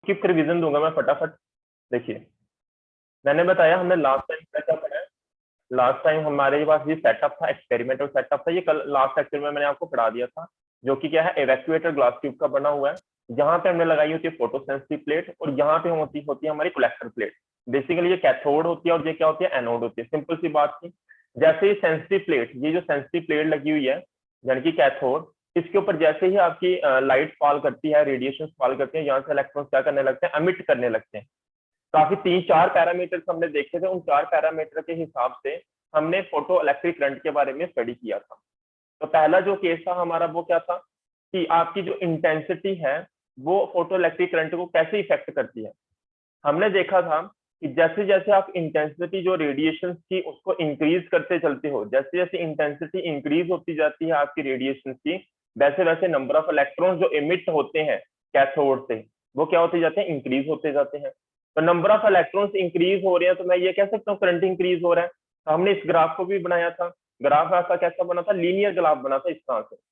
Quick revision दूंगा मैं फटाफट। देखिए, मैंने बताया हमने लास्ट टाइम क्या क्या पढ़ा है। लास्ट टाइम हमारे पास ये सेटअप था, एक्सपेरिमेंटल सेटअप था, ये कल लास्ट लेक्चर में मैंने आपको पढ़ा दिया था, जो कि क्या है, एवैक्यूएटर ग्लास ट्यूब का बना हुआ है। जहां पे हमने लगाई होती है फोटो सेंसिटिव प्लेट, और यहाँ पे होती है हमारी कलेक्टर प्लेट। बेसिकली ये कैथोड होती है और ये क्या होती है, एनोड होती है। सिंपल सी बात थी। जैसे ही सेंसिटिव प्लेट, ये जो सेंसिटिव प्लेट लगी हुई है यानी कि कैथोड, इसके ऊपर जैसे ही आपकी लाइट फॉल करती है, रेडिएशन फॉल करते हैं, यहाँ से इलेक्ट्रॉन्स क्या करने लगते हैं, अमिट करने लगते हैं। काफी 3-4 पैरामीटर्स हमने देखे थे, उन 4 पैरामीटर के हिसाब से हमने फोटो इलेक्ट्रिक करंट के बारे में स्टडी किया था। तो पहला जो केस था हमारा वो क्या था कि आपकी जो इंटेंसिटी है वो फोटो इलेक्ट्रिक करंट को कैसे इफेक्ट करती है। हमने देखा था कि जैसे जैसे आप इंटेंसिटी जो रेडिएशन की उसको इंक्रीज करते चलते हो, जैसे जैसे इंटेंसिटी इंक्रीज होती जाती है आपकी रेडिएशन की, वैसे वैसे नंबर ऑफ इलेक्ट्रॉन जो इमिट होते हैं कैथोड से वो क्या होते जाते हैं, इंक्रीज होते जाते हैं। तो नंबर ऑफ इलेक्ट्रॉन्स इंक्रीज हो रहे हैं तो मैं ये कह सकता हूँ करंट इंक्रीज हो रहा है। तो हमने इस ग्राफ को भी बनाया था। ग्राफ आपका कैसा बना था, लीनियर ग्राफ बना था इस तरह से।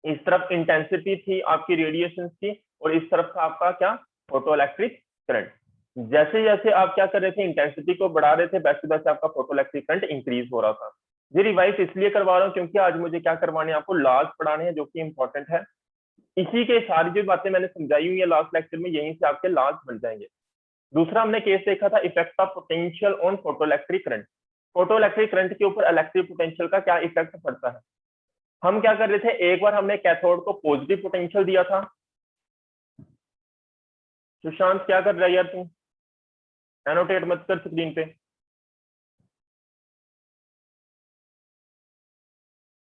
इस तरफ इंटेंसिटी थी आपकी रेडिएशन की और इस तरफ था आपका क्या, फोटो इलेक्ट्रिक करंट। जैसे जैसे आप क्या कर रहे थे, इंटेंसिटी को बढ़ा रहे थे, वैसे वैसे आपका फोटो इलेक्ट्रिक करंट इंक्रीज हो रहा था। ये रिवाइज इसलिए करवा रहा हूँ क्योंकि आज मुझे क्या करवाने हैं, आपको लॉज पढ़ाने हैं जो कि इंपॉर्टेंट है। इसी के सारी जो बातें मैंने समझाई हुई है लास्ट लेक्चर में, यहीं से आपके लॉज बन जाएंगे। दूसरा हमने केस देखा था effect of potential on photo electric current. Photo electric current के ऊपर इलेक्ट्रिक पोटेंशियल का क्या इफेक्ट पड़ता है। हम क्या कर रहे थे, एक बार हमने कैथोड को पॉजिटिव पोटेंशियल दिया था। सुशांत क्या कर रहा है यार तू, एनोटेट मत कर स्क्रीन पे।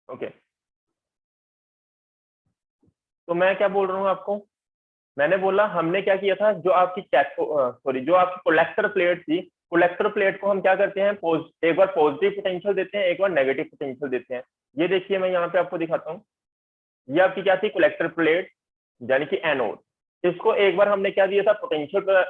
ओके, तो मैं क्या बोल रहा हूँ आपको, मैंने बोला हमने क्या किया था, जो आपकी जो आपकी कोलेक्टर प्लेट थी, कोलेक्टर प्लेट को हम क्या करते हैं, एक बार पॉजिटिव पोटेंशियल देते हैं, एक बार नेगेटिव पोटेंशियल देते हैं। ये देखिए मैं यहाँ पे आपको दिखाता हूँ। ये आपकी क्या थी, कलेक्टर प्लेट यानी कि एनोड। इसको एक बार हमने क्या दिया था, पोटेंशियल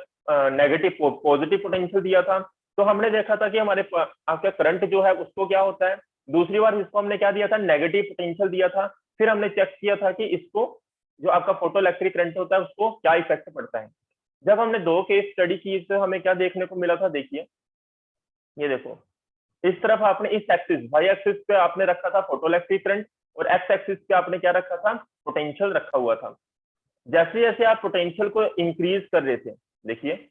नेगेटिव पॉजिटिव पोटेंशियल दिया था। तो हमने देखा था कि हमारे आपका करंट जो है उसको क्या होता है। दूसरी बार इसको हमने क्या दिया था, नेगेटिव पोटेंशियल दिया था। फिर हमने चेक किया था कि इसको जो आपका फोटो इलेक्ट्रिक करंट होता है उसको क्या इफेक्ट पड़ता है। जब हमने 2 केस स्टडी की तो हमें क्या देखने को मिला था, देखिए ये देखो, इस तरफ आपने इस एक्सिस वाई एक्सिस पे आपने रखा था फोटो इलेक्ट्रिक करंट और एक्स एक्सिस पे आपने क्या रखा था, पोटेंशियल रखा हुआ था। जैसे जैसे आप पोटेंशियल को इंक्रीज कर रहे थे, देखिए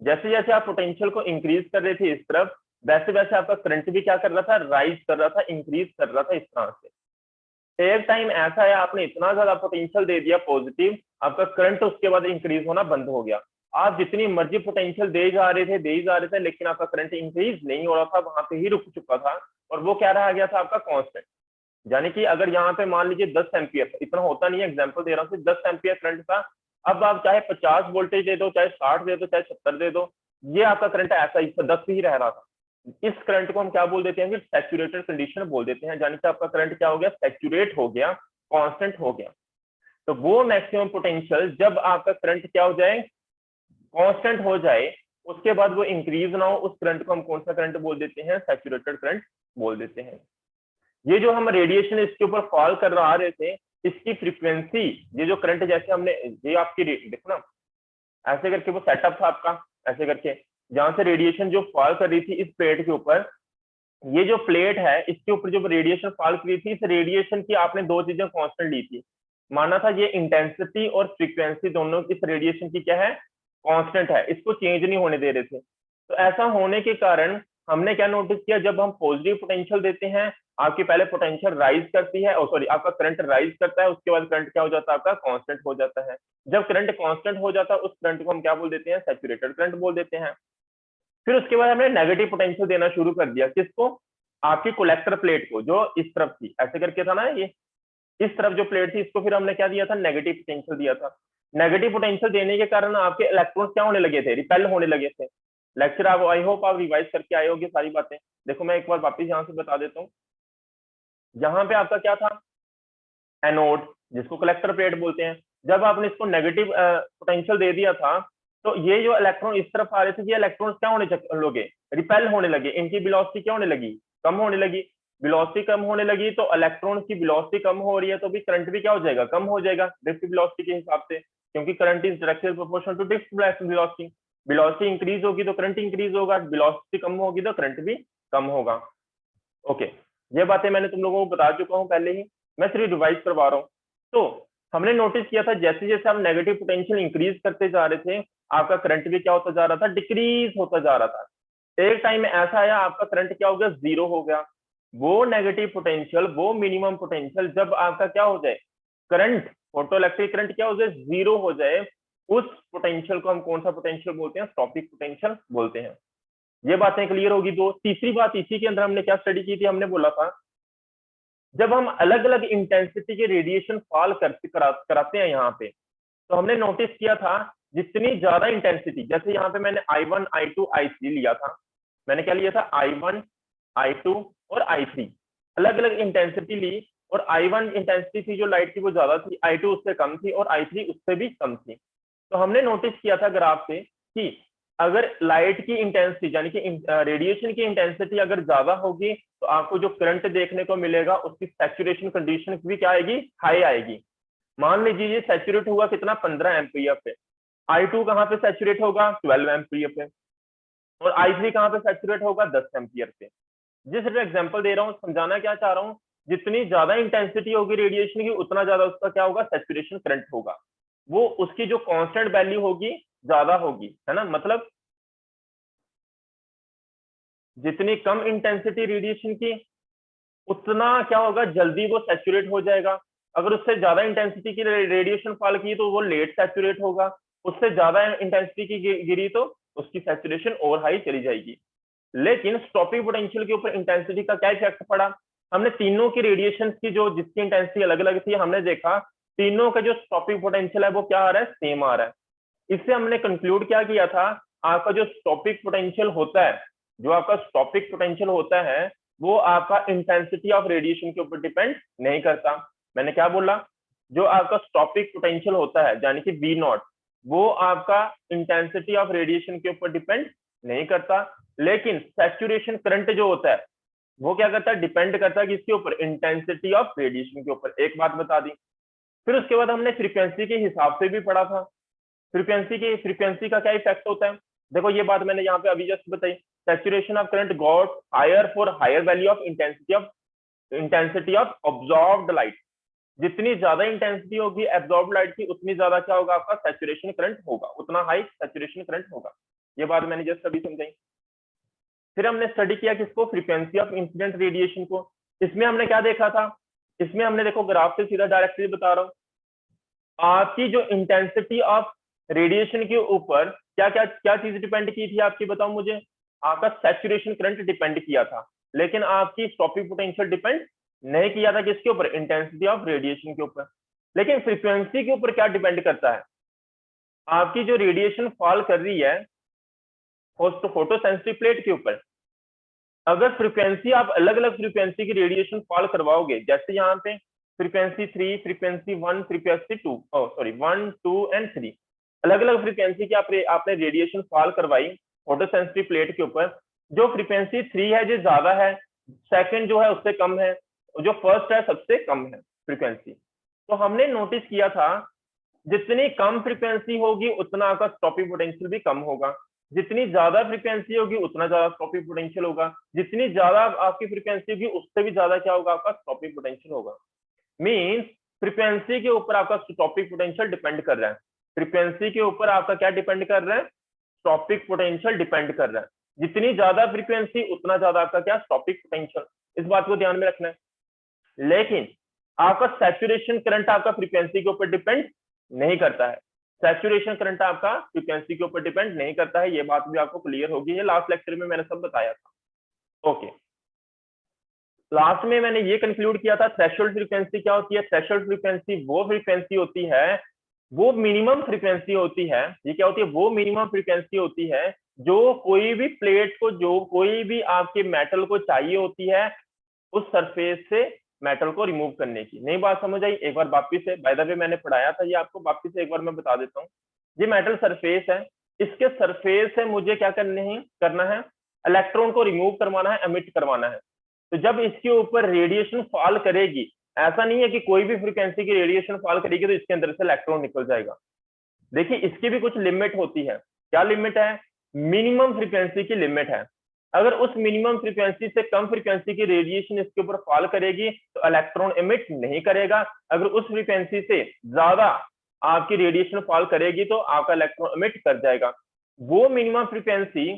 जैसे जैसे आप पोटेंशियल को इंक्रीज कर रहे थे इस तरफ, वैसे वैसे आपका करंट भी क्या कर रहा था, राइज कर रहा था, इंक्रीज कर रहा था इस तरह से। एक टाइम ऐसा है आपने इतना ज्यादा पोटेंशियल दे दिया पॉजिटिव, आपका करंट उसके बाद इंक्रीज होना बंद हो गया। आप जितनी मर्जी पोटेंशियल दे जा रहे थे, दे ही जा रहे थे, लेकिन आपका करंट इंक्रीज नहीं हो रहा था, वहां पे ही रुक चुका था और वो क्या रहा गया था, आपका कांस्टेंट। यानी कि अगर यहाँ पे मान लीजिए 10 एम्पियर, इतना होता नहीं है, एग्जांपल दे रहा हूँ, 10 एम्पियर करंट था। अब आप चाहे 50 वोल्टेज दे दो, चाहे 60 दे दो, चाहे 70 दे दो, ये आपका करंट ऐसा ही 10 ही रह रहा था। इस करंट को हम क्या बोल देते हैं, फिर सैचुरेटेड कंडीशन बोल देते हैं। यानी कि आपका करंट क्या हो गया, सैचुरेट हो गया, कांस्टेंट हो गया। तो वो मैक्सिमम पोटेंशियल जब आपका करंट क्या हो जाए, कांस्टेंट हो जाए, उसके बाद वो इंक्रीज ना हो, उस करंट को हम कौन सा करंट बोल देते हैं, सैचुरेटेड करंट बोल देते हैं। ये जो हम रेडिएशन इसके ऊपर फॉल कर रहा रहे थे, इसकी फ्रीक्वेंसी, ये जो करंट जैसे हमने, ये आपकी देखो ना, ऐसे करके वो सेटअप था आपका, ऐसे करके जहां से रेडिएशन जो फॉल कर रही थी इस प्लेट के ऊपर, ये जो प्लेट है इसके ऊपर जो रेडिएशन फॉल कर रही थी, इस रेडिएशन की आपने 2 चीजें कांस्टेंट ली थी। माना था ये इंटेंसिटी और फ्रीक्वेंसी दोनों इस रेडिएशन की क्या है, कांस्टेंट है, इसको चेंज नहीं होने दे रहे थे। तो ऐसा होने के कारण हमने क्या नोटिस किया, जब हम पॉजिटिव पोटेंशियल देते हैं, आपकी पहले पोटेंशियल राइज करती है, और सॉरी आपका करंट राइज करता है, उसके बाद करंट क्या हो जाता है, आपका कांस्टेंट हो जाता है। जब करंट कांस्टेंट हो जाता है, उस करंट को हम क्या बोल देते हैं, सैचुरेटेड करंट बोल देते हैं। फिर उसके बाद हमने नेगेटिव पोटेंशियल देना शुरू कर दिया, किसको, आपकी कलेक्टर प्लेट को, जो इस तरफ थी, ऐसे करके था ना, ये इस तरफ जो प्लेट थी, इसको फिर हमने क्या दिया था, नेगेटिव पोटेंशियल दिया था। नेगेटिव पोटेंशियल देने के कारण आपके इलेक्ट्रॉन्स क्या होने लगे थे, रिपेल होने लगे थे। लेक्चर आप, आई होप आप रिवाइज करके आए होंगे सारी बातें। देखो मैं एक बार वापस यहाँ से बता देता हूँ। यहाँ पे आपका क्या था, एनोड, जिसको कलेक्टर प्लेट बोलते हैं। जब आपने इसको नेगेटिव पोटेंशियल दे दिया था, तो ये जो इलेक्ट्रॉन इस तरफ आ रहे थे, ये इलेक्ट्रॉन्स क्या होने लगे, रिपेल होने लगे, इनकी वेलोसिटी क्या होने लगी, कम होने लगी। वेलोसिटी कम होने लगी तो इलेक्ट्रॉन की वेलोसिटी कम हो रही है, तो भी करंट भी क्या हो जाएगा, कम हो जाएगा ड्रिफ्ट वेलोसिटी के हिसाब से, क्योंकि current is directly proportional to drift velocity. Velocity increase होगी तो करंट इंक्रीज होगा, वेलोसिटी कम होगी तो करंट भी कम होगा। ओके, ये बातें मैंने तुम लोगों को बता चुका हूँ पहले ही, मैं सिर्फ रिवाइज करवा रहा हूँ। तो हमने नोटिस किया था जैसे जैसे हम नेगेटिव पोटेंशियल इंक्रीज करते जा रहे थे, आपका करंट भी क्या होता जा रहा था, डिक्रीज होता जा रहा था। एक टाइम में ऐसा आया आपका करंट क्या हो गया, जीरो हो गया। वो नेगेटिव पोटेंशियल, वो मिनिमम पोटेंशियल जब आपका क्या हो जाए, करंट, फोटो इलेक्ट्रिक करंट क्या हो जाए, जीरो हो जाए, उस पोटेंशियल को हम कौन सा पोटेंशियल बोलते हैं, स्टॉपिक पोटेंशियल बोलते हैं। ये बातें क्लियर होगी। दो, तीसरी बात इसी के अंदर हमने क्या स्टडी की थी, हमने बोला था जब हम अलग अलग इंटेंसिटी के रेडिएशन फॉल कराते हैं यहाँ पे, तो हमने नोटिस किया था जितनी ज्यादा इंटेंसिटी, जैसे यहाँ पे मैंने I1, I2, I3 लिया था, मैंने क्या लिया था, I1, I2 और I3 अलग अलग इंटेंसिटी ली, और I1 इंटेंसिटी थी जो लाइट की वो ज्यादा थी, I2 उससे कम थी और I3 उससे भी कम थी। तो हमने नोटिस किया था ग्राफ से कि अगर लाइट की इंटेंसिटी यानी कि रेडिएशन की इंटेंसिटी अगर ज्यादा होगी तो आपको जो करंट देखने को मिलेगा उसकी सैचुरेशन कंडीशन भी क्या आएगी, हाई आएगी। मान लीजिए ये सैचुरेट होगा कितना, 15 एम्पियर पे, I2 कहाँ पे सैचुरेट होगा, 12 एम्पियर पे, और I3 कहाँ पे सैचुरेट होगा, 10 एम्पियर पे। जिस एग्जांपल दे रहा हूँ, समझाना क्या चाह रहा हूँ, जितनी ज्यादा इंटेंसिटी होगी रेडिएशन की उतना ज्यादा उसका क्या होगा, सैचुरेशन करंट होगा, वो उसकी जो कांस्टेंट वैल्यू होगी ज्यादा होगी, है ना। मतलब जितनी कम इंटेंसिटी रेडिएशन की उतना क्या होगा, जल्दी वो सैचुरेट हो जाएगा। अगर उससे ज्यादा इंटेंसिटी की रेडिएशन फॉल की तो वो लेट सैचुरेट होगा, उससे ज्यादा इंटेंसिटी की गिरी तो उसकी सैचुरेशन और हाई चली जाएगी। लेकिन स्टॉपिंग पोटेंशियल के ऊपर इंटेंसिटी का क्या इफेक्ट पड़ा, हमने तीनों की रेडिएशन की जो जिसकी इंटेंसिटी अलग अलग थी, हमने देखा तीनों का जो स्टॉपिंग पोटेंशियल है वो क्या आ रहा है, सेम आ रहा है। इससे हमने कंक्लूड क्या किया था, आपका जो स्टॉपिक पोटेंशियल होता है, जो आपका स्टॉपिक पोटेंशियल होता है वो आपका इंटेंसिटी ऑफ रेडिएशन के ऊपर डिपेंड नहीं करता। मैंने क्या बोला, जो आपका स्टॉपिक पोटेंशियल होता है यानी कि बी नॉट, वो आपका इंटेंसिटी ऑफ रेडिएशन के ऊपर डिपेंड नहीं करता। लेकिन सैचुरेशन करंट जो होता है वो क्या करता है, डिपेंड करता है किसके ऊपर, इंटेंसिटी ऑफ रेडिएशन के ऊपर। एक बात बता दी। फिर उसके बाद हमने फ्रीक्वेंसी के हिसाब से भी पढ़ा था, फ्रीक्वेंसी का क्या इफेक्ट होता है। देखो ये बात मैंने यहाँ पे अभी जस्ट बताई, saturation of current got higher for higher value of intensity of observed light. जितनी ज्यादा इंटेंसिटी होगी एब्जॉर्ब लाइट की उतनी ज्यादा क्या होगा, आपका सैचुरेशन करंट होगा, उतना हाई सैचुरेशन करंट होगा। ये बात मैंने जस्ट अभी समझाई। फिर हमने स्टडी किया किसको, फ्रीक्वेंसी ऑफ इंसिडेंट रेडिएशन को। इसमें हमने क्या देखा था, इसमें हमने देखो ग्राफ से सीधा डायरेक्टली बता रहा हूँ, आपकी जो इंटेंसिटी ऑफ रेडिएशन के ऊपर क्या क्या क्या चीज डिपेंड की थी आपकी, बताओ मुझे। आपका सैचुरेशन करंट डिपेंड किया था, लेकिन आपकी स्टॉपिंग पोटेंशियल डिपेंड नहीं किया था, किसके ऊपर, इंटेंसिटी ऑफ रेडिएशन के ऊपर। लेकिन फ्रीक्वेंसी के ऊपर क्या डिपेंड करता है, आपकी जो रेडिएशन फॉल कर रही है फोटो सेंसिटिव प्लेट के ऊपर, अगर फ्रीक्वेंसी आप अलग अलग फ्रीक्वेंसी की रेडिएशन फॉल करवाओगे, जैसे यहाँ पे frequency 3, frequency 1, frequency 2, sorry 1, 2 and 3, अलग अलग फ्रीक्वेंसी की आपने रेडिएशन फॉल करवाई फोटो सेंसिटिव प्लेट के ऊपर। जो फ्रीक्वेंसी 3 है जो ज्यादा है, सेकंड जो है उससे कम है, जो फर्स्ट है सबसे कम है फ्रीक्वेंसी। तो हमने नोटिस किया था जितनी कम फ्रीक्वेंसी होगी उतना आपका स्टॉपिंग पोटेंशियल भी कम होगा, जितनी ज्यादा फ्रीक्वेंसी होगी उतना ज्यादा स्टॉपिंग पोटेंशियल होगा, जितनी ज्यादा आपकी फ्रीक्वेंसी होगी उससे भी ज्यादा क्या होगा, आपका स्टॉपिंग पोटेंशियल होगा। मींस फ्रीक्वेंसी के ऊपर आपका स्टॉपिंग पोटेंशियल डिपेंड कर रहा है, फ्रीक्वेंसी के ऊपर आपका क्या डिपेंड कर रहा है, स्टॉपिंग पोटेंशियल डिपेंड कर रहा है। जितनी ज्यादा फ्रीक्वेंसी उतना ज्यादा आपका क्या, स्टॉपिंग पोटेंशियल। इस बात को ध्यान में रखना है। लेकिन आपका सैचुरेशन करंट आपका फ्रीक्वेंसी के ऊपर डिपेंड नहीं करता है, सैचुरेशन करंट आपका फ्रीक्वेंसी के ऊपर डिपेंड नहीं करता है। ये बात भी आपको क्लियर होगी, ये लास्ट लेक्चर में मैंने सब बताया था। ओके, लास्ट में मैंने ये कंक्लूड किया था थ्रेशोल्ड फ्रीक्वेंसी क्या होती है। थ्रेशोल्ड फ्रीक्वेंसी वो फ्रीक्वेंसी होती है, वो मिनिमम फ्रीक्वेंसी होती है। ये क्या होती है, वो मिनिमम फ्रीक्वेंसी होती है जो कोई भी प्लेट को, जो कोई भी आपके मेटल को चाहिए होती है उस सरफेस से मेटल को रिमूव करने की। नई बात समझ आई, एक बार वापिस से, बाय द वे मैंने पढ़ाया था ये आपको, वापिस से एक बार मैं बता देता हूँ। ये मेटल सरफेस है, इसके सरफेस से मुझे क्या करना है, इलेक्ट्रॉन को रिमूव करवाना है, एमिट करवाना है। तो जब इसके ऊपर रेडिएशन फॉल करेगी, ऐसा नहीं है कि कोई भी फ्रीक्वेंसी की रेडिएशन फॉल करेगी तो इसके अंदर से इलेक्ट्रॉन निकल जाएगा। देखिए इसकी भी कुछ लिमिट होती है। क्या लिमिट है? मिनिमम फ्रीक्वेंसी की लिमिट है। अगर उस मिनिमम फ्रीक्वेंसी से कम फ्रीक्वेंसी की रेडिएशन इसके ऊपर फॉल करेगी तो इलेक्ट्रॉन इमिट नहीं करेगा। अगर उस फ्रीक्वेंसी से ज्यादा आपकी रेडिएशन फॉल करेगी तो आपका इलेक्ट्रॉन इमिट कर जाएगा। वो मिनिमम फ्रीक्वेंसी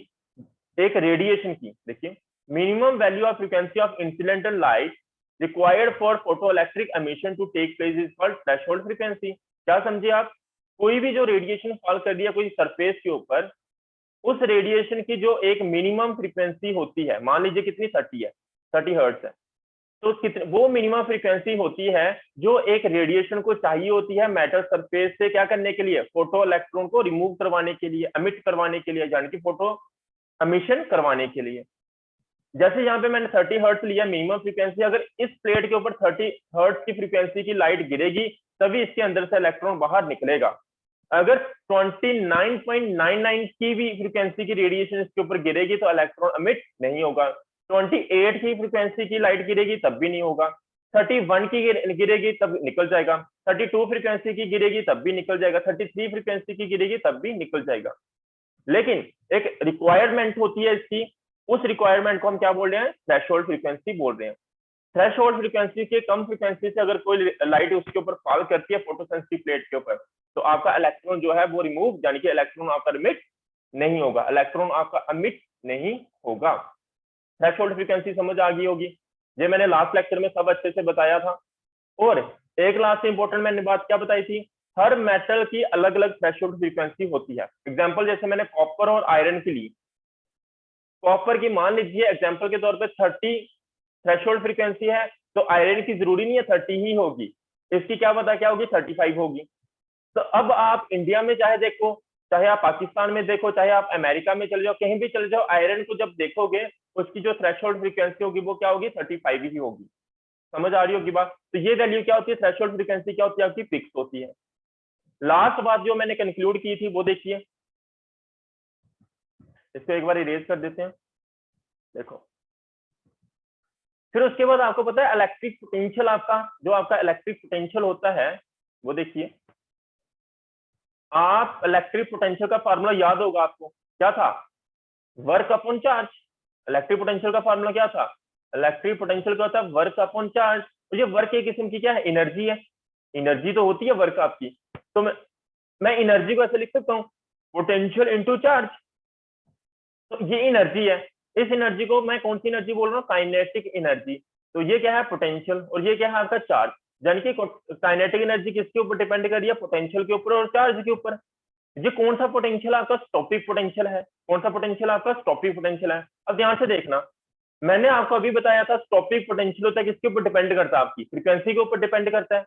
एक रेडिएशन की, देखिए minimum value of frequency of incidental light required for photoelectric emission to take place is called threshold frequency. क्या समझे आप? कोई भी जो रेडिएशन फॉल कर दिया कोई सरफेस के ऊपर, उस रेडिएशन की जो एक मिनिमम फ्रीक्वेंसी होती है, मान लीजिए कितनी 30 है, 30 हर्ट्ज है, तो कितने वो मिनिमम फ्रीक्वेंसी होती है जो एक रेडिएशन को चाहिए होती है मेटल सरफेस से क्या करने के लिए, फोटो इलेक्ट्रॉन को रिमूव करवाने के लिए, एमिट करवाने के लिए, यानी कि फोटो एमिशन करवाने के लिए। जैसे यहाँ पे मैंने 30 हर्ट्ज लिया मिनिमम फ्रीक्वेंसी, अगर इस प्लेट के ऊपर 30 हर्ट्ज की फ्रीक्वेंसी की लाइट गिरेगी तभी इसके अंदर से इलेक्ट्रॉन बाहर निकलेगा। अगर 29.99 की भी फ्रीक्वेंसी की रेडिएशन इसके ऊपर गिरेगी तो इलेक्ट्रॉन एमिट नहीं होगा। 28 की फ्रीक्वेंसी की लाइट गिरेगी तब भी नहीं होगा। 31 की गिरेगी तब निकल जाएगा। 32 फ्रीक्वेंसी की गिरेगी तब भी निकल जाएगा। 33 फ्रीक्वेंसी की गिरेगी तब भी निकल जाएगा। लेकिन एक रिक्वायरमेंट होती है इसकी, उस रिक्वायरमेंट को हम क्या बोल रहे हैं, थ्रेशोल्ड फ्रीक्वेंसी बोल रहे हैं। थ्रेशोल्ड फ्रीक्वेंसी के कम फ्रीक्वेंसी से अगर कोई लाइट उसके ऊपर फॉल करती है फोटोसेंसिटिव प्लेट के ऊपर तो आपका इलेक्ट्रॉन जो है वो रिमूव, यानी कि इलेक्ट्रॉन आपका एमिट नहीं होगा, इलेक्ट्रॉन आपका एमिट नहीं होगा। थ्रेशोल्ड फ्रीक्वेंसी समझ आ गई होगी, ये मैंने लास्ट लेक्चर में सब अच्छे से बताया था। और एक लास्ट इंपॉर्टेंट मैंने बात क्या बताई थी, हर मेटल की अलग अलग थ्रेशोल्ड फ्रीक्वेंसी होती है। एग्जांपल जैसे मैंने कॉपर और आयरन की ली, कॉपर की मान लीजिए एग्जांपल के तौर पे 30 थ्रेशोल्ड फ्रीक्वेंसी है, तो आयरन की जरूरी नहीं है 30 ही होगी, इसकी क्या पता क्या होगी, 35 होगी। तो अब आप इंडिया में चाहे देखो, चाहे आप पाकिस्तान में देखो, चाहे आप अमेरिका में चले जाओ, कहीं भी चले जाओ, आयरन को जब देखोगे उसकी जो थ्रेशोल्ड फ्रीक्वेंसी होगी वो क्या होगी, 35 ही होगी। समझ आ रही होगी बात? तो ये वैल्यू क्या होती है, थ्रेशोल्ड फ्रीक्वेंसी क्या होती है आपकी, फिक्स होती है। लास्ट बात जो मैंने कंक्लूड की थी वो देखिए, इसको एक बार इरेज कर देते हैं। देखो फिर उसके बाद आपको पता है इलेक्ट्रिक पोटेंशियल, आपका जो आपका इलेक्ट्रिक पोटेंशियल होता है वो देखिए, आप इलेक्ट्रिक पोटेंशियल का फार्मूला याद होगा आपको, क्या था, work upon charge. Electric potential का फार्मूला क्या था, इलेक्ट्रिक पोटेंशियल का होता है वर्क अपॉन चार्ज। तो ये वर्क एक किस्म की क्या है, एनर्जी है, एनर्जी तो होती है वर्क आपकी। तो मैं एनर्जी को ऐसे लिख सकता हूँ, पोटेंशियल इंटू चार्ज, तो ये एनर्जी है। इस एनर्जी को मैं कौन सी एनर्जी बोल रहा हूँ, काइनेटिक एनर्जी। तो ये क्या है, पोटेंशियल, और ये क्या है आपका चार्ज। यानी कि काइनेटिक एनर्जी किसके ऊपर डिपेंड कर रही है, पोटेंशियल के ऊपर और चार्ज के ऊपर। ये कौन सा पोटेंशियल आपका, स्टॉपिक पोटेंशियल है। कौन सा पोटेंशियल आपका, स्टॉपिक पोटेंशियल है। अब ध्यान से देखना, मैंने आपको अभी बताया था स्टॉपिक पोटेंशियल होता है किसके ऊपर डिपेंड करता है, आपकी फ्रीक्वेंसी के ऊपर डिपेंड करता है।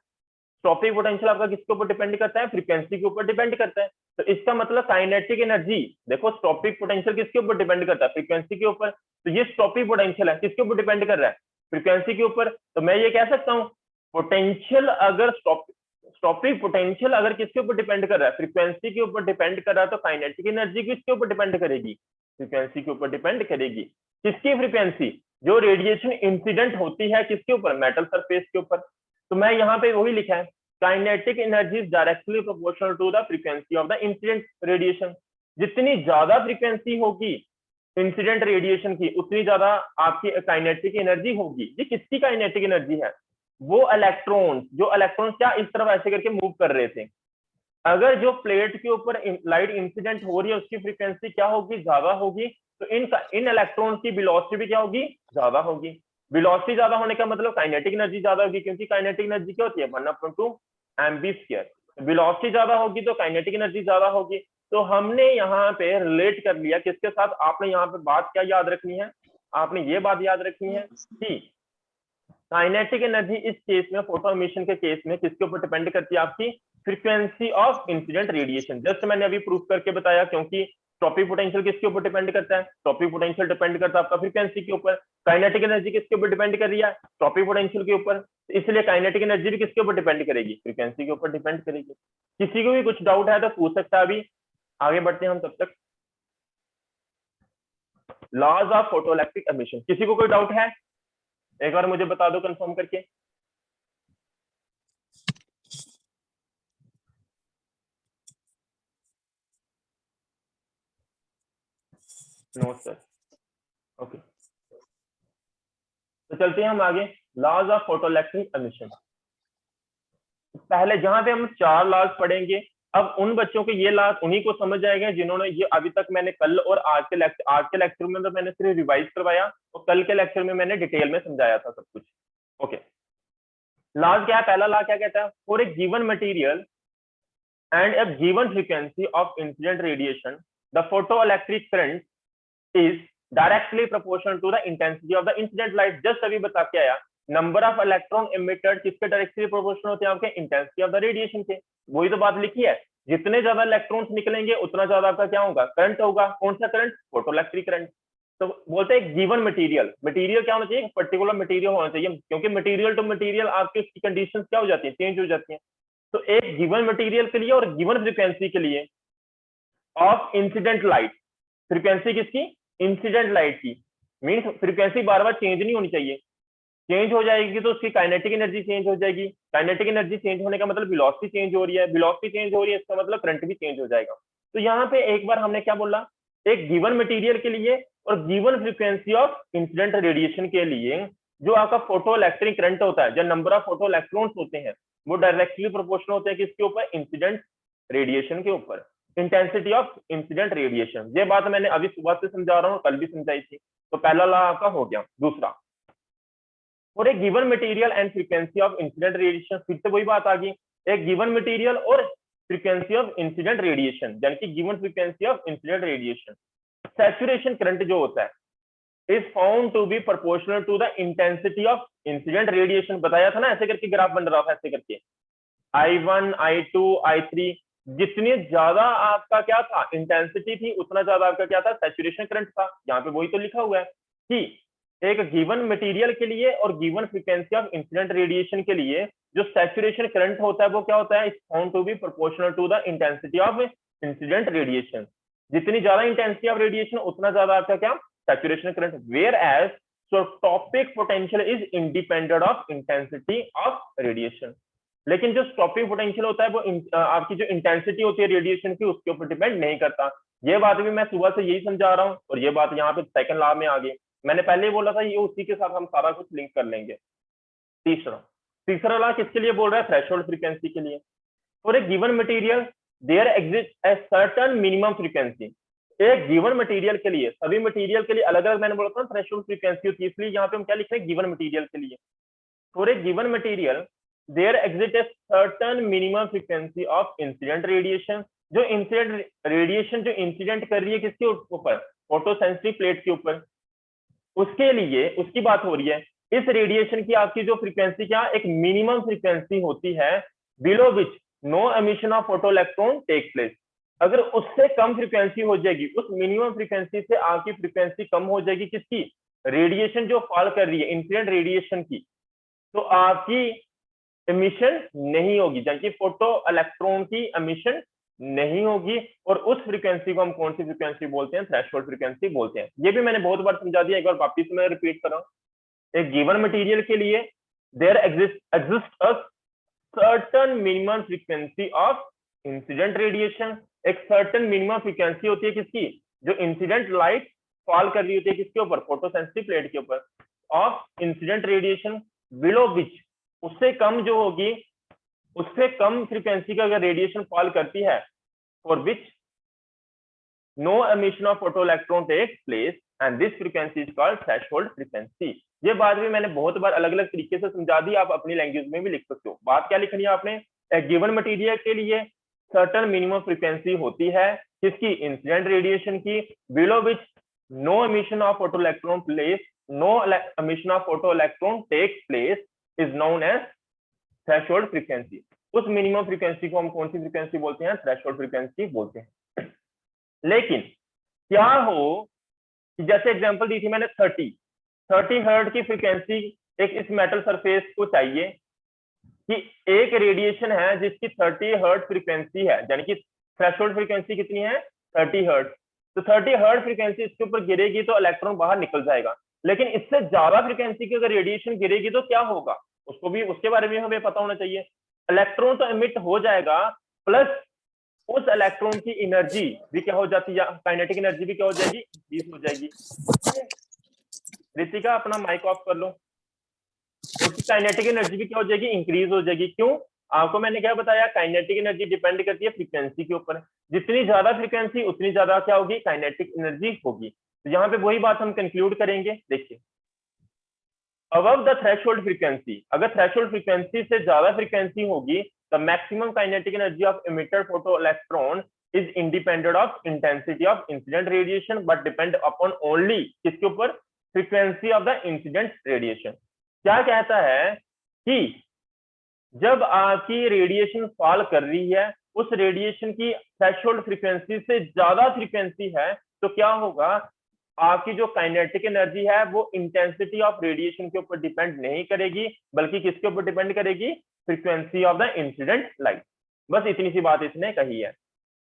स्टॉपिक पोटेंशियल आपका किसके ऊपर डिपेंड करता है, फ्रीक्वेंसी के ऊपर डिपेंड करता है। तो इसका मतलब काइनेटिक एनर्जी, देखो स्टॉपिक पोटेंशियल किसके ऊपर डिपेंड करता है, फ्रीक्वेंसी के ऊपर। तो ये स्टॉपिक पोटेंशियल है, किसके ऊपर डिपेंड कर रहा है, फ्रीक्वेंसी के ऊपर। तो मैं ये कह सकता हूँ पोटेंशियल अगर स्टॉपिक पोटेंशियल अगर किसके ऊपर डिपेंड कर रहा है, फ्रीक्वेंसी के ऊपर डिपेंड कर रहा है, तो काइनेटिक एनर्जी किसके ऊपर डिपेंड करेगी, फ्रीक्वेंसी के ऊपर डिपेंड करेगी। किसकी फ्रीक्वेंसी, जो रेडिएशन इंसिडेंट होती है किसके ऊपर, मेटल सरफेस के ऊपर। तो मैं यहाँ पे वही लिखा है, kinetic energy is directly proportional to the frequency of the incident radiation. जितनी ज्यादा फ्रीक्वेंसी होगी इंसिडेंट रेडिएशन की, उतनी ज्यादा आपकी काइनेटिक एनर्जी होगी। ये किसकी काइनेटिक एनर्जी है, वो इलेक्ट्रॉन्स, जो इलेक्ट्रॉन्स क्या इस तरफ ऐसे करके मूव कर रहे थे। अगर जो प्लेट के ऊपर लाइट इंसिडेंट हो रही है उसकी फ्रीक्वेंसी क्या होगी, ज्यादा होगी, तो इन इलेक्ट्रॉन की वेलोसिटी भी क्या होगी, ज्यादा होगी। वेलोसिटी ज्यादा होने का मतलब काइनेटिक एनर्जी ज्यादा होगी, क्योंकि काइनेटिक एनर्जी क्या होती है, 1/2 mv²। वेलोसिटी ज्यादा होगी तो काइनेटिक एनर्जी ज्यादा होगी। तो हमने यहाँ पे रिलेट कर लिया किसके साथ, आपने यहाँ पे बात क्या याद रखनी है, आपने ये बात याद रखनी है कि काइनेटिक एनर्जी इस केस में, फोटो एमिशन के केस में किसके ऊपर डिपेंड करती है, आपकी frequency of incident radiation. Just मैंने अभी प्रूफ करके बताया, क्योंकि टॉपिक पोटेंशियल किसके ऊपर डिपेंड करता है, टॉपिक पोटेंशियल डिपेंड करता है आपका फ्रीक्वेंसी के ऊपर। काइनेटिक एनर्जी किसके ऊपर डिपेंड कर रही है, टॉपिक पोटेंशियल के ऊपर। इसलिए काइनेटिक एनर्जी भी किसके ऊपर डिपेंड करेगी, फ्रीक्वेंसी के ऊपर डिपेंड करेगी। किसी को भी कुछ डाउट है तो पूछ सकता है, अभी आगे बढ़ते हैं हम तब तक। लॉज ऑफ फोटोइलेक्ट्रिक एमिशन, किसी को कोई डाउट है? एक बार मुझे बता दो कंफर्म करके। No sir. ओके, तो चलते हैं हम आगे। Laws of photoelectric emission. पहले जहां पे हम 4 लॉज पढ़ेंगे, अब उन बच्चों के ये लॉज उन्हीं को समझ आएंगे जिन्होंने ये अभी तक, मैंने कल और आज के लेक्चर में तो मैंने सिर्फ रिवाइज करवाया, और कल के लेक्चर में मैंने डिटेल में समझाया था सब कुछ। ओके, लॉज क्या है? पहला लॉ क्या कहता है? For a given material and a given frequency of incident radiation, the photoelectric current is directly proportional to the intensity of the incident light. Just अभी बता के आया, नंबर ऑफ इलेक्ट्रॉन इमिटेड किसके डायरेक्टली प्रोपोर्शनल होते हैं? आपके intensity of the radiation के। वही तो बात लिखी है, जितने ज्यादा इलेक्ट्रॉन्स निकलेंगे उतना ज्यादा आपका क्या होगा? करंट होगा। कौन सा करंट? Photoelectric current. तो बोलते हैं गिवन मटेरियल। मटेरियल क्या होना चाहिए? पर्टिकुलर मटेरियल होना चाहिए, क्योंकि मटेरियल टू मटेरियल आपकी उसकी कंडीशंस क्या हो जाती है? चेंज हो जाती हैं। तो एक गिवन मटेरियल के लिए और गिवन फ्रीक्वेंसी के लिए ऑफ इंसिडेंट लाइट, फ्रीक्वेंसी किसकी? इंसिडेंट लाइट की। मींस फ्रीक्वेंसी बार बार चेंज नहीं होनी चाहिए। चेंज हो जाएगी तो उसकी काइनेटिक एनर्जी चेंज हो जाएगी। काइनेटिक एनर्जी चेंज होने का मतलब वेलोसिटी चेंज हो रही है, वेलोसिटी चेंज हो रही है इसका मतलब करंट भी चेंज हो जाएगा। तो यहाँ पे एक बार हमने क्या बोला, एक गिवन मटेरियल के लिए और given frequency of incident radiation के लिए जो आपका फोटो इलेक्ट्रिक करंट होता है, जो नंबर ऑफ फोटो इलेक्ट्रॉन्स होते हैं, वो डायरेक्टली प्रोपोर्शनल होते हैं किसके ऊपर? इंसिडेंट रेडिएशन के ऊपर, इंटेंसिटी ऑफ इंसिडेंट रेडिएशन। ये बात मैंने अभी सुबह से समझा रहा हूँ, कल भी समझाई थी। तो पहला लॉ आपका हो गया। दूसरा, for a given material and frequency of incident radiation, फिर से वही बात आ गई, एक गिवन मटेरियल और फ्रीक्वेंसी ऑफ इंसिडेंट रेडिएशन, यानी कि given frequency of incident radiation, saturation current जो होता है is found to be proportional to the intensity of incident radiation। बताया था ना, ऐसे करके ग्राफ बन रहा था, ऐसे करके I1 I2 I3, जितनी ज्यादा आपका क्या था? इंटेंसिटी थी, उतना ज्यादा आपका क्या था? सैचुरेशन करंट था। यहाँ पे वही तो लिखा हुआ है कि एक गिवन मटेरियल के लिए और given frequency of incident radiation के लिए जो सैचुरेशन करंट होता है वो क्या होता है? Is found to be proportional to the intensity of incident radiation. जितनी ज्यादा इंटेंसिटी ऑफ रेडिएशन उतना ज्यादा आपका क्या? saturation current, whereas so stopping potential is independent of intensity of radiation। लेकिन जो स्टॉपिंग पोटेंशियल होता है वो आपकी जो इंटेंसिटी होती है रेडिएशन की उसके ऊपर डिपेंड नहीं करता। ये बात भी मैं सुबह से यही समझा रहा हूँ, और ये बात यहाँ पे सेकंड लॉ में आ गई। मैंने पहले ही बोला था ये उसी के साथ हम सारा कुछ लिंक कर लेंगे। तीसरा लॉ किसके लिए बोल रहा है? थ्रेशोल्ड फ्रीक्वेंसी के लिए। For a given material there exist a certain minimum frequency. एक गिवन मटेरियल के लिए, सभी मटेरियल के लिए अलग अलग मैंने बोला था थ्रेशोल्ड फ्रीक्वेंसी होती है, इसलिए यहाँ पे हम क्या लिख रहे हैं? गिवन मटेरियल के लिए। For a given material there exist a certain minimum frequency of incident radiation. जो इंसिडेंट रेडिएशन जो इंसिडेंट कर रही है किसके ऊपर? फोटोसेंसिटिव प्लेट के ऊपर। उसके लिए उसकी बात हो रही है। इस रेडिएशन की आपकी जो फ्रीक्वेंसी क्या? एक मिनिमम फ्रीक्वेंसी होती है, below which no emission of photo electron take place. अगर उससे कम फ्रीक्वेंसी हो जाएगी, उस मिनिमम फ्रीक्वेंसी से आपकी फ्रीक्वेंसी कम हो जाएगी किसकी? रेडिएशन जो फॉल कर रही है इंसिडेंट रेडिएशन की, तो आपकी एमिशन नहीं होगी, जबकि फोटो इलेक्ट्रॉन की एमिशन नहीं होगी। और उस फ्रीक्वेंसी को हम कौन सी फ्रीक्वेंसी बोलते हैं? थ्रेशोल्ड फ्रीक्वेंसी बोलते हैं। ये भी मैंने बहुत बार समझा दिया, एक बार वापिस मैं रिपीट कर रहा हूँ। एक गिवन मटेरियल के लिए there exist a certain minimum frequency of incident radiation. एक सर्टेन मिनिमम फ्रीक्वेंसी होती है किसकी? जो इंसिडेंट लाइट फॉल कर रही होती है किसके ऊपर? फोटोसेंसिटिव प्लेट के ऊपर, of incident radiation below which, उससे कम जो होगी, उससे कम फ्रीक्वेंसी का अगर रेडिएशन फॉल करती है, for which no emission of photo electron takes place and this frequency is called threshold frequency. ये बात भी मैंने बहुत बार अलग अलग तरीके से समझा दी, आप अपनी लैंग्वेज में भी लिख सकते हो। बात क्या लिखनी है आपने? एक गिवन मटेरियल के लिए सर्टेन मिनिमम फ्रीक्वेंसी होती है किसकी? इंसिडेंट रेडिएशन की, below which no emission of photo electron place, no emission of photo electron takes place is known as threshold frequency. उस मिनिमम फ्रीक्वेंसी को हम कौन सी फ्रीक्वेंसी बोलते हैं? थ्रेशोल्ड फ्रीक्वेंसी बोलते हैं। लेकिन क्या हो कि जैसे एग्जांपल दी थी मैंने 30 हर्ट्ज की फ्रीक्वेंसी एक इस मेटल सरफेस को चाहिए कि एक रेडिएशन है जिसकी 30 हर्ट्ज फ्रीक्वेंसी है, यानी कि थ्रेशोल्ड फ्रीक्वेंसी कितनी है? 30 हर्ट्ज। तो 30 हर्ट्ज फ्रीक्वेंसी इसके ऊपर गिरेगी तो इलेक्ट्रॉन बाहर निकल जाएगा। लेकिन इससे ज्यादा फ्रीक्वेंसी की अगर रेडिएशन गिरेगी तो क्या होगा, उसको भी, उसके बारे में हमें पता होना चाहिए। इलेक्ट्रॉन तो एमिट हो जाएगा, प्लस उस इलेक्ट्रॉन की एनर्जी भी क्या हो जाती है, काइनेटिक एनर्जी भी क्या हो जाएगी, इंक्रीज हो जाएगी। रितिका अपना माइक ऑफ कर लो। उसकी काइनेटिक एनर्जी भी क्या हो जाएगी, इंक्रीज हो जाएगी। क्यों, आपको मैंने क्या बताया, काइनेटिक एनर्जी डिपेंड करती है फ्रीक्वेंसी के ऊपर। जितनी ज्यादा फ्रीक्वेंसी उतनी ज्यादा क्या होगी, काइनेटिक एनर्जी होगी। तो यहाँ पे वही बात हम कंक्लूड करेंगे। देखिए, अबव द थ्रेशोल्ड फ्रीक्वेंसी, अगर थ्रेशोल्ड फ्रीक्वेंसी से ज्यादा फ्रीक्वेंसी होगी, the maximum kinetic energy of emitter photo electron is independent of intensity of incident radiation but depend upon only किसके ऊपर, frequency of the incident radiation. क्या कहता है कि जब आपकी रेडिएशन फॉल कर रही है, उस रेडिएशन की थ्रेशोल्ड फ्रीक्वेंसी से ज्यादा फ्रीक्वेंसी है, तो क्या होगा, आपकी जो काइनेटिक एनर्जी है वो इंटेंसिटी ऑफ रेडिएशन के ऊपर डिपेंड नहीं करेगी, बल्कि किसके ऊपर डिपेंड करेगी, frequency of the incident light. बस इतनी सी बात इसने कही है।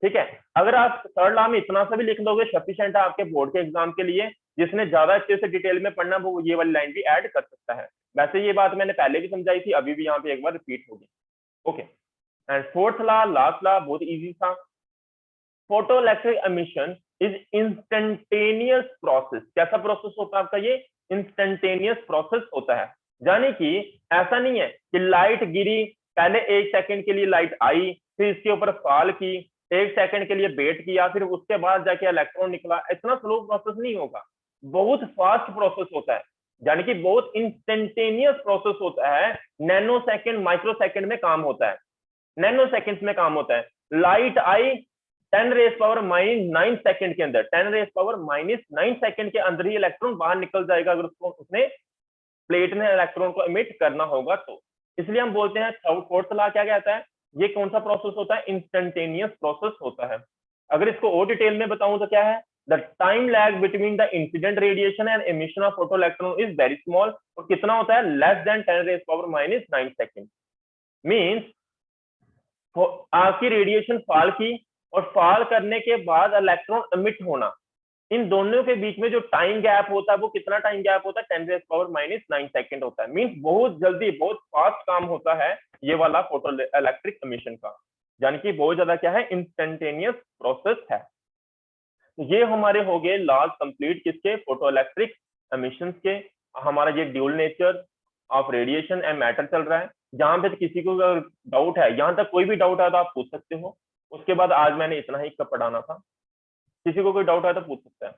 ठीक है, अगर आप थर्ड लॉ में इतना सा भी लिख दोगे सफिशिएंट है आपके बोर्ड के एग्जाम के लिए। जिसने ज्यादा अच्छे से डिटेल में पढ़ना वो ये वाली लाइन भी ऐड कर सकता है। वैसे ये बात मैंने पहले भी समझाई थी, अभी भी यहाँ पे एक बार रिपीट होगी। Okay, and fourth law, last law, बहुत इजी था। Photo electric emission is instantaneous process. कैसा प्रोसेस होता है आपका, ये इंस्टेंटेनियस प्रोसेस होता है। यानी कि ऐसा नहीं है कि लाइट गिरी, पहले 1 सेकंड के लिए लाइट आई, फिर इसके ऊपर फॉल की, 1 सेकंड के लिए वेट किया, फिर उसके बाद जाके इलेक्ट्रॉन निकला। इतना स्लो प्रोसेस नहीं होगा, बहुत फास्ट प्रोसेस होता है। यानी कि बहुत इंस्टेंटेनियस प्रोसेस होता है। नैनो सेकंड, माइक्रो सेकंड में काम होता है, नैनो सेकंड्स में काम होता है। लाइट आई 10⁻⁹ सेकंड के अंदर, 10⁻⁹ सेकंड के अंदर ही इलेक्ट्रॉन बाहर निकल जाएगा, अगर उसको उसने प्लेट ने इलेक्ट्रॉन को इमिट करना होगा तो। इसलिए हम बोलते हैं फोर्थ लॉ क्या कहता है, ये कौन सा प्रोसेस होता है, इंस्टेंटेनियस प्रोसेस होता है। अगर इसको और डिटेल में बताऊं तो क्या है, the time lag between the incident radiation and emission of photo electron is very small. और कितना होता है, लेस देन 10⁻⁹ सेकंड। मींस आपकी रेडिएशन फॉल की और फॉल करने के बाद इलेक्ट्रॉन एमिट होना, इन दोनों के बीच में जो टाइम गैप होता है वो कितना टाइम गैप होता है, 10⁻⁹ सेकंड होता है। मींस बहुत जल्दी, बहुत फास्ट काम होता है ये वाला फोटो इलेक्ट्रिक एमिशन का। यानी कि बहुत ज्यादा क्या है, इंस्टेंटेनियस प्रोसेस है। ये हमारे हो गए लॉज कंप्लीट किसके, फोटो इलेक्ट्रिक एमिशन के। हमारा ये dual nature of radiation and matter चल रहा है। जहां पे किसी को डाउट है, यहाँ तक कोई भी डाउट है तो आप पूछ सकते हो। उसके बाद आज मैंने इतना ही पढ़ाना था, किसी को कोई डाउट है तो पूछ सकता है।